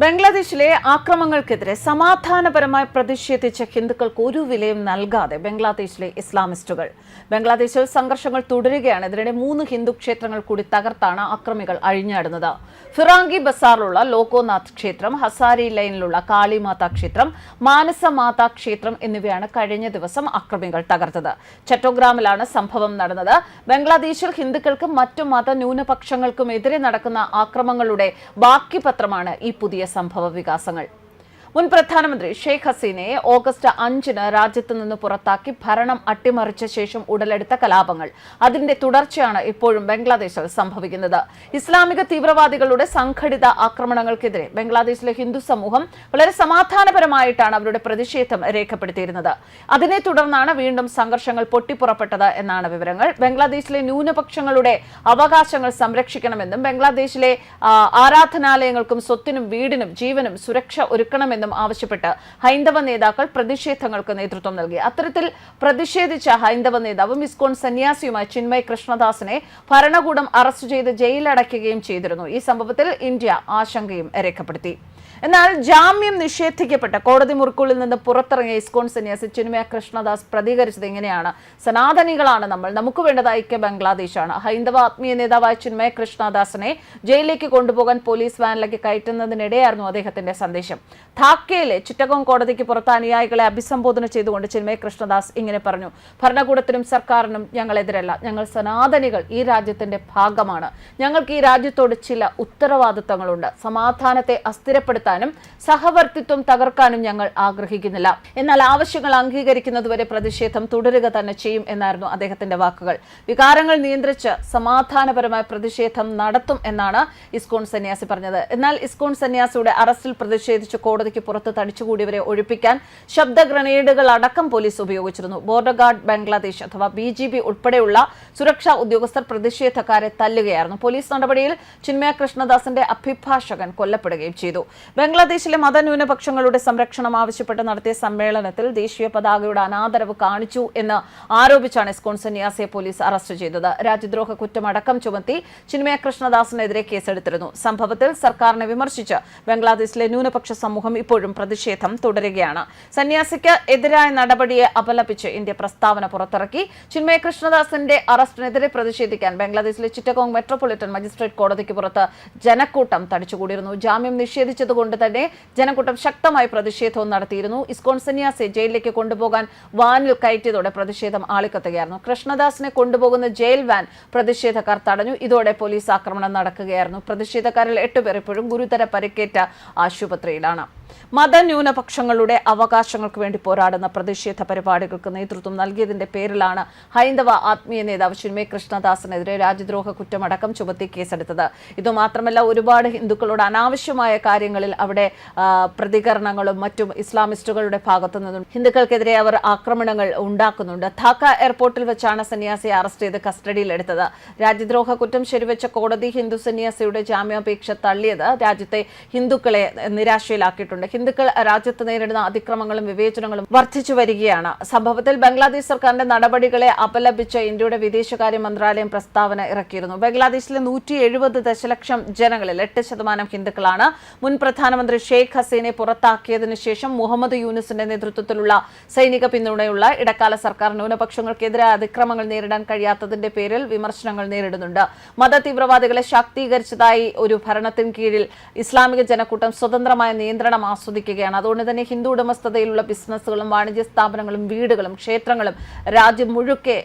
ബംഗ്ലാദേശിലെ ആക്രമണങ്ങൾക്കെതിരെ സമാധാനപരമായി പ്രതിഷേധിച്ച ഹിന്ദുക്കൾക്ക് ഒരു വിലയും നൽകാതെ ബംഗ്ലാദേശിലെ ഇസ്ലാമിസ്റ്റുകൾ. ബംഗ്ലാദേശിൽ സംഘർഷങ്ങൾ തുടരുകയാണ്. ഇതിനിടെ 3 ഹിന്ദു ക്ഷേത്രങ്ങൾ കൂടി തകർത്താണ് അക്രമികൾ അഴിഞ്ഞാടുന്നത്. ഫിറാങ്കി ബസാറിലുള്ള ലോകോനാഥ് ക്ഷേത്രം, ഹസാരി ലൈനിലുള്ള കാളിമാതാ ക്ഷേത്രം, മാനസ മാതാ ക്ഷേത്രം എന്നിവയാണ് കഴിഞ്ഞ ദിവസം അക്രമികൾ തകർത്തത്. ചട്ടോഗ്രാമിലാണ് സംഭവം നടന്നത്. ബംഗ്ലാദേശിൽ ഹിന്ദുക്കൾക്കും മറ്റു മത ന്യൂനപക്ഷങ്ങൾക്കും എതിരെ നടക്കുന്ന ആക്രമണങ്ങളുടെ ബാക്കി പത്രമാണ് ഈ പുതിയ സംഭവ വികാസങ്ങൾ. മുൻ പ്രധാനമന്ത്രി ഷെയ്ഖ് ഹസീനയെ ഓഗസ്റ്റ് 5-ന് രാജ്യത്ത് നിന്ന് പുറത്താക്കി ഭരണം അട്ടിമറിച്ച ശേഷം ഉടലെടുത്ത കലാപങ്ങൾ, അതിന്റെ തുടർച്ചയാണ് ഇപ്പോഴും ബംഗ്ലാദേശിൽ സംഭവിക്കുന്നത്. ഇസ്ലാമിക തീവ്രവാദികളുടെ സംഘടിത ആക്രമണങ്ങൾക്കെതിരെ ബംഗ്ലാദേശിലെ ഹിന്ദു സമൂഹം വളരെ സമാധാനപരമായിട്ടാണ് അവരുടെ പ്രതിഷേധം രേഖപ്പെടുത്തിയിരുന്നത്. അതിനെ തുടർന്നാണ് വീണ്ടും സംഘർഷങ്ങൾ പൊട്ടിപ്പുറപ്പെട്ടത് എന്നാണ് വിവരങ്ങൾ. ബംഗ്ലാദേശിലെ ന്യൂനപക്ഷങ്ങളുടെ അവകാശങ്ങൾ സംരക്ഷിക്കണമെന്നും ബംഗ്ലാദേശിലെ ആരാധനാലയങ്ങൾക്കും സ്വത്തിനും വീടിനും ജീവനും സുരക്ഷ ഒരുക്കണമെന്നും ആവശ്യപ്പെട്ട് ഹൈന്ദവ നേതാക്കൾ പ്രതിഷേധങ്ങൾക്ക് നേതൃത്വം നൽകി. അത്തരത്തിൽ പ്രതിഷേധിച്ച ഹൈന്ദവ നേതാവും ഇസ്കോൺ സന്യാസിയുമായ ചിന്മയ് കൃഷ്ണദാസിനെ ഭരണകൂടം അറസ്റ്റ് ചെയ്ത് ജയിലിലടയ്ക്കുകയും ചെയ്തിരുന്നു. ഈ സംഭവത്തിൽ ഇന്ത്യ ആശങ്കയും രേഖപ്പെടുത്തി. എന്നാൽ ജാമ്യം നിഷേധിക്കപ്പെട്ട കോടതി മുറിക്കുള്ളിൽ നിന്ന് പുറത്തിറങ്ങിയ ഇസ്കോൺ സന്യാസി ചിന്മയ കൃഷ്ണദാസ് പ്രതികരിച്ചത് ഇങ്ങനെയാണ്: സനാതനികളാണ് നമ്മൾ, നമുക്ക് വേണ്ടത് ഐക്യ ബംഗ്ലാദേശാണ്. ഹൈന്ദവ ആത്മീയ നേതാവായ ചിന്മയ കൃഷ്ണദാസിനെ ജയിലിലേക്ക് കൊണ്ടുപോകാൻ പോലീസ് വാനിലേക്ക് കയറ്റുന്നതിനിടെയായിരുന്നു അദ്ദേഹത്തിന്റെ സന്ദേശം. ധാക്കയിലെ ചിറ്റഗോങ് കോടതിക്ക് പുറത്ത് അനുയായികളെ അഭിസംബോധന ചെയ്തുകൊണ്ട് ചിന്മയ കൃഷ്ണദാസ് ഇങ്ങനെ പറഞ്ഞു: ഭരണകൂടത്തിനും സർക്കാരിനും ഞങ്ങൾ എതിരല്ല, ഞങ്ങൾ സനാതനികൾ ഈ രാജ്യത്തിന്റെ ഭാഗമാണ്. ഞങ്ങൾക്ക് ഈ രാജ്യത്തോട് ചില ഉത്തരവാദിത്തങ്ങളുണ്ട്. സമാധാനത്തെ അസ്ഥിരപ്പെടുത്താൻ സഹവർത്തിത്വം തകർക്കാനും ഞങ്ങൾ ആഗ്രഹിക്കുന്നില്ല. എന്നാൽ ആവശ്യങ്ങൾ അംഗീകരിക്കുന്നതുവരെ പ്രതിഷേധം തുടരുക തന്നെ ചെയ്യും എന്നായിരുന്നു അദ്ദേഹത്തിന്റെ വാക്കുകൾ. വികാരങ്ങൾ നിയന്ത്രിച്ച് സമാധാനപരമായ പ്രതിഷേധം നടത്തും എന്നാണ് ഇസ്കോൺ സന്യാസി പറഞ്ഞത്. എന്നാൽ ഇസ്കോൺ സന്യാസിയുടെ അറസ്റ്റിൽ പ്രതിഷേധിച്ച് കോടതിക്ക് പുറത്ത് തടിച്ചുകൂടിയവരെ ഒഴിപ്പിക്കാൻ ശബ്ദ ഗ്രനേഡുകൾ അടക്കം പോലീസ് ഉപയോഗിച്ചിരുന്നു. ബോർഡർ ഗാർഡ് ബംഗ്ലാദേശ് അഥവാ BGB ഉൾപ്പെടെയുള്ള സുരക്ഷാ ഉദ്യോഗസ്ഥർ പ്രതിഷേധക്കാരെ തല്ലുകയായിരുന്നു. പോലീസ് നടപടിയിൽ ചിന്മയ കൃഷ്ണദാസിന്റെ അഭിഭാഷകൻ കൊല്ലപ്പെടുകയും ചെയ്തു. ബംഗ്ലാദേശിലെ മതന്യൂനപക്ഷങ്ങളുടെ സംരക്ഷണം ആവശ്യപ്പെട്ട് നടത്തിയ സമ്മേളനത്തിൽ ദേശീയ പതാകയുടെ അനാദരവ് കാണിച്ചു എന്ന് ആരോപിച്ചാണ് ഇസ്കോൺ സന്യാസിയെ പോലീസ് അറസ്റ്റ് ചെയ്തത്. രാജ്യദ്രോഹ കുറ്റമടക്കം ചുമത്തി ചിന്മയ കൃഷ്ണദാസിനെതിരെ കേസെടുത്തിരുന്നു. സംഭവത്തിൽ സർക്കാരിനെ വിമർശിച്ച് ബംഗ്ലാദേശിലെ ന്യൂനപക്ഷ സമൂഹം ഇപ്പോഴും പ്രതിഷേധം തുടരുകയാണ്. സന്യാസിക്ക് എതിരായ നടപടിയെ അപലപിച്ച് ഇന്ത്യ പ്രസ്താവന പുറത്തിറക്കി. ചിന്മയ കൃഷ്ണദാസിന്റെ അറസ്റ്റിനെതിരെ പ്രതിഷേധിക്കാൻ ബംഗ്ലാദേശിലെ ചിറ്റഗോങ് മെട്രോപൊളിറ്റൻ മജിസ്ട്രേറ്റ് കോടതിക്ക് പുറത്ത് ജനക്കൂട്ടം തടിച്ചുകൂടിയിരുന്നു. ജാമ്യം നിഷേധിച്ചതുകൊണ്ട് തന്നെ ജനക്കൂട്ടം ശക്തമായി പ്രതിഷേധവും നടത്തിയിരുന്നു. ഇസ്കോൺ സന്യാസിയെ ജയിലിലേക്ക് കൊണ്ടുപോകാൻ വാനിൽ കയറ്റിയതോടെ പ്രതിഷേധം ആളിക്കത്തുകയായിരുന്നു. കൃഷ്ണദാസിനെ കൊണ്ടുപോകുന്ന ജയിൽ വാൻ പ്രതിഷേധക്കാർ തടഞ്ഞു. ഇതോടെ പോലീസ് ആക്രമണം നടക്കുകയായിരുന്നു. പ്രതിഷേധക്കാരിൽ 8 പേർ ഇപ്പോഴും ഗുരുതര പരിക്കേറ്റ ആശുപത്രിയിലാണ്. മതന്യൂനപക്ഷങ്ങളുടെ അവകാശങ്ങൾക്ക് വേണ്ടി പോരാടുന്ന പ്രതിഷേധ പരിപാടികൾക്ക് നേതൃത്വം നൽകിയതിന്റെ പേരിലാണ് ഹൈന്ദവ ആത്മീയ നേതാവ് ചിന്മയ കൃഷ്ണദാസിനെതിരെ രാജ്യദ്രോഹ കുറ്റമടക്കം ചുമത്തി കേസെടുത്തത്. ഇതുമാത്രമല്ല, ഒരുപാട് ഹിന്ദുക്കളോട് അനാവശ്യമായ കാര്യങ്ങളിൽ അവിടെ പ്രതികരണങ്ങളും മറ്റും ഇസ്ലാമിസ്റ്റുകളുടെ ഭാഗത്തു നിന്നും ഹിന്ദുക്കൾക്കെതിരെ അവർ ആക്രമണങ്ങൾ ഉണ്ടാക്കുന്നുണ്ട്. ധാക്ക എയർപോർട്ടിൽ വെച്ചാണ് സന്യാസിയെ അറസ്റ്റ് ചെയ്ത് കസ്റ്റഡിയിലെടുത്തത്. രാജ്യദ്രോഹ കുറ്റം ശരിവെച്ച കോടതി ഹിന്ദു സന്യാസിയുടെ ജാമ്യാപേക്ഷ തള്ളിയത് രാജ്യത്തെ ഹിന്ദുക്കളെ നിരാശയിലാക്കിയിട്ടുണ്ട്. ഹിന്ദുക്കൾ രാജ്യത്ത് നേരിടുന്ന അതിക്രമങ്ങളും വിവേചനങ്ങളും വർദ്ധിച്ചു വരികയാണ്. സംഭവത്തിൽ ബംഗ്ലാദേശ് സർക്കാരിന്റെ നടപടികളെ അപലപിച്ച് ഇന്ത്യയുടെ വിദേശകാര്യ മന്ത്രാലയം പ്രസ്താവന ഇറക്കിയിരുന്നു. ബംഗ്ലാദേശിലെ 170 ദശലക്ഷം ജനങ്ങളിൽ 8% ഹിന്ദുക്കളാണ്. മുൻ പ്രധാനമന്ത്രി ഷെയ്ഖ് ഹസീനെ പുറത്താക്കിയതിനു ശേഷം മുഹമ്മദ് യൂനുസിന്റെ നേതൃത്വത്തിലുള്ള സൈനിക പിന്തുണയുള്ള ഇടക്കാല സർക്കാർ ന്യൂനപക്ഷങ്ങൾക്കെതിരെ അതിക്രമങ്ങൾ നേരിടാൻ കഴിയാത്തതിന്റെ പേരിൽ വിമർശനങ്ങൾ നേരിടുന്നുണ്ട്. മത തീവ്രവാദികളെ ശാക്തീകരിച്ചതായി ഒരു ഭരണത്തിന് കീഴിൽ ഇസ്ലാമിക ജനക്കൂട്ടം സ്വതന്ത്രമായ നിയന്ത്രണം ആസ്വദിക്കുകയാണ്. അതുകൊണ്ട് തന്നെ ഹിന്ദു ഉടമസ്ഥതയിലുള്ള ബിസിനസ്സുകളും വാണിജ്യ സ്ഥാപനങ്ങളും വീടുകളും ക്ഷേത്രങ്ങളും രാജ്യം മുഴുക്കെ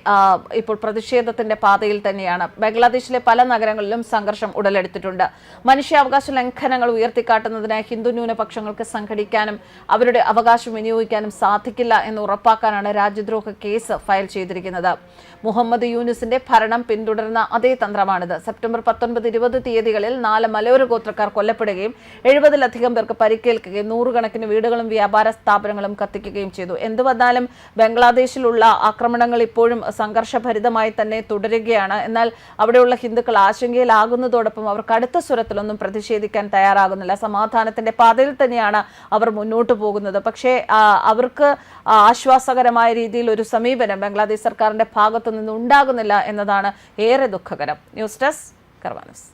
ഇപ്പോൾ പ്രതിഷേധത്തിന്റെ പാതയിൽ തന്നെയാണ്. ബംഗ്ലാദേശിലെ പല നഗരങ്ങളിലും സംഘർഷം ഉടലെടുത്തിട്ടുണ്ട്. മനുഷ്യാവകാശ ലംഘനങ്ങൾ ഉയർത്തിക്കാട്ടുന്നതിനായി ഹിന്ദു ന്യൂനപക്ഷങ്ങൾക്ക് സംഘടിക്കാനും അവരുടെ അവകാശം വിനിയോഗിക്കാനും സാധിക്കില്ല എന്ന് ഉറപ്പാക്കാനാണ് രാജ്യദ്രോഹ കേസ് ഫയൽ ചെയ്തിരിക്കുന്നത്. മുഹമ്മദ് യൂനുസിന്റെ ഭരണം പിന്തുടരുന്ന അതേ തന്ത്രമാണിത്. സെപ്റ്റംബർ 19, 20 തീയതികളിൽ 4 മലയോര ഗോത്രക്കാർ കൊല്ലപ്പെടുകയും 70-ലധികം പേർക്ക് പരിക്കേൽക്കുകയും 100-കണക്കിന് വീടുകളും വ്യാപാര സ്ഥാപനങ്ങളും കത്തിക്കുകയും ചെയ്തു. എന്ത് വന്നാലും ബംഗ്ലാദേശിലുള്ള ആക്രമണങ്ങൾ ഇപ്പോഴും സംഘർഷഭരിതമായി തന്നെ തുടരുകയാണ്. എന്നാൽ അവിടെയുള്ള ഹിന്ദുക്കൾ ആശങ്കയിലാകുന്നതോടൊപ്പം അവർ കടുത്ത സ്വരത്തിലൊന്നും പ്രതിഷേധിക്കാൻ തയ്യാറാകുന്നില്ല. സമാധാനത്തിന്റെ പാതയിൽ തന്നെയാണ് അവർ മുന്നോട്ട് പോകുന്നത്. പക്ഷേ അവർക്ക് ആശ്വാസകരമായ രീതിയിൽ ഒരു സമീപനം ബംഗ്ലാദേശ് സർക്കാരിന്റെ ഭാഗത്തു നിന്ന് ഉണ്ടാകുന്നില്ല എന്നതാണ് ഏറെ ദുഃഖകരം. News desk കർവാനസ്.